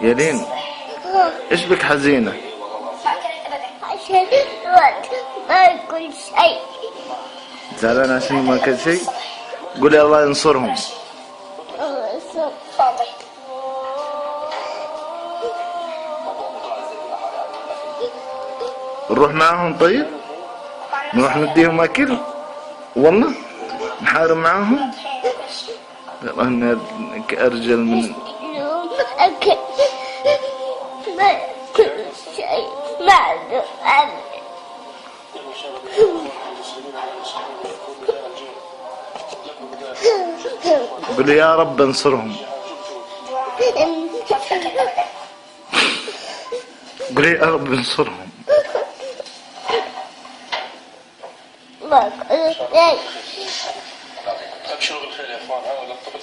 يا لين، ايش بك حزينة؟ عشان ما أكل شيء. زعلانة عشان ما أكل شيء؟ قولي الله ينصرهم. نروح معهم طيب؟ نروح نديهم أكل؟ والله نحارب معهم؟ أنا أرجل من أكل ما كل شيء معلوم عني. قولي يا رب انصرهم. قولي يا رب انصرهم. ما كل شيء. ابشروا بالخير يا اخوان. هذا الاطفال